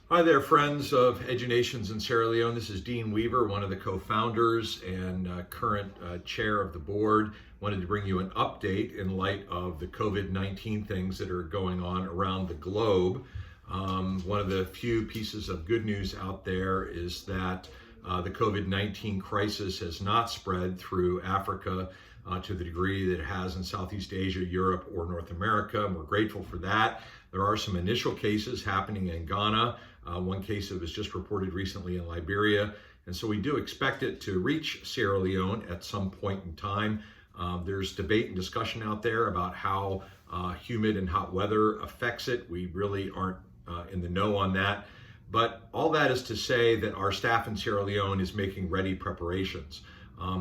Hi there, friends of EduNations in Sierra Leone. This is Dean Weaver, one of the co-founders and current chair of the board. Wanted to bring you an update in light of the COVID-19 things that are going on around the globe. One of the few pieces of good news out there is that the COVID-19 crisis has not spread through Africa to the degree that it has in Southeast Asia, Europe, or North America, and we're grateful for that. There are some initial cases happening in Ghana. One case that was just reported recently in Liberia. And so we do expect it to reach Sierra Leone at some point in time. There's debate and discussion out there about how humid and hot weather affects it. We really aren't in the know on that. But all that is to say that our staff in Sierra Leone is making ready preparations.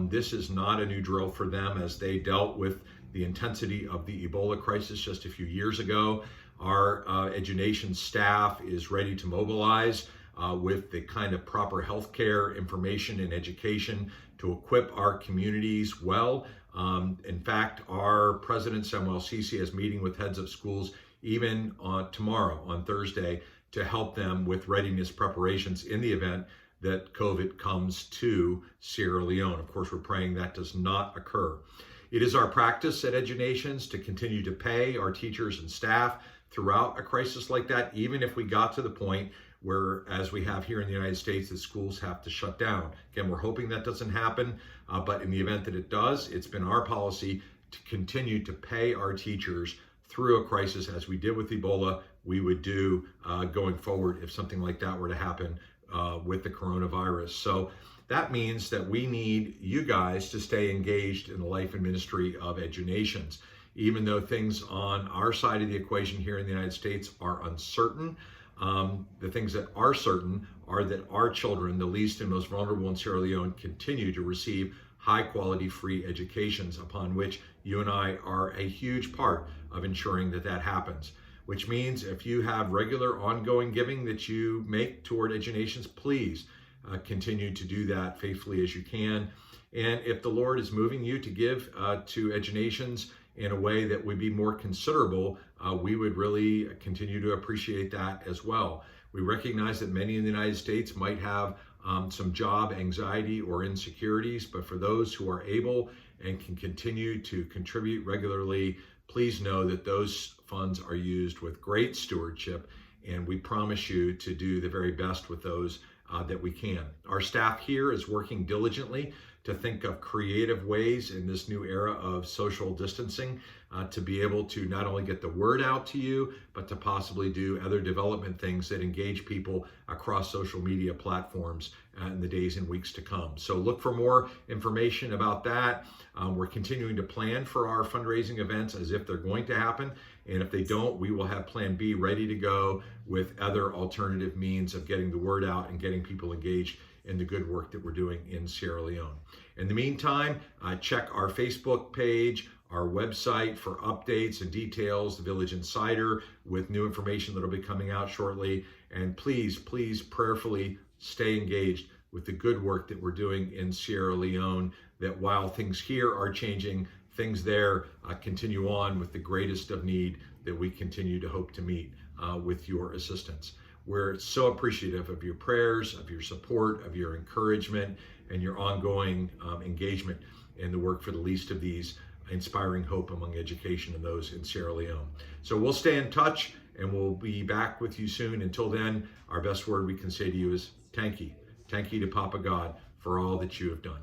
This is not a new drill for them as they dealt with the intensity of the Ebola crisis just a few years ago. Our EduNations staff is ready to mobilize with the kind of proper healthcare information and education to equip our communities well. In fact, our President Samuel Sisi is meeting with heads of schools even tomorrow, on Thursday, to help them with readiness preparations in the event that COVID comes to Sierra Leone. Of course, we're praying that does not occur. It is our practice at EduNations to continue to pay our teachers and staff throughout a crisis like that, even if we got to the point where, as we have here in the United States, the schools have to shut down. Again, we're hoping that doesn't happen, but in the event that it does, it's been our policy to continue to pay our teachers through a crisis, as we did with Ebola, we would do going forward if something like that were to happen with the coronavirus. So that means that we need you guys to stay engaged in the life and ministry of EduNations. Even though things on our side of the equation here in the United States are uncertain, the things that are certain are that our children, the least and most vulnerable in Sierra Leone, continue to receive high quality free educations, upon which you and I are a huge part of ensuring that that happens. Which means if you have regular ongoing giving that you make toward EduNations, please continue to do that faithfully as you can. And if the Lord is moving you to give to EduNations in a way that would be more considerable, we would really continue to appreciate that as well. We recognize that many in the United States might have some job anxiety or insecurities, but for those who are able and can continue to contribute regularly, please know that those funds are used with great stewardship, and we promise you to do the very best with those that we can. Our staff here is working diligently to think of creative ways in this new era of social distancing to be able to not only get the word out to you, but to possibly do other development things that engage people across social media platforms in the days and weeks to come. So look for more information about that. We're continuing to plan for our fundraising events as if they're going to happen. And if they don't, we will have Plan B ready to go with other alternative means of getting the word out and getting people engaged in the good work that we're doing in Sierra Leone. In the meantime, check our Facebook page, our website for updates and details, the Village Insider with new information that'll be coming out shortly. And please, please prayerfully stay engaged with the good work that we're doing in Sierra Leone, that while things here are changing, things there continue on with the greatest of need that we continue to hope to meet with your assistance. We're so appreciative of your prayers, of your support, of your encouragement, and your ongoing engagement in the work for the least of these, inspiring hope among education and those in Sierra Leone. So we'll stay in touch, and we'll be back with you soon. Until then, our best word we can say to you is thank you. Thank you to Papa God for all that you have done.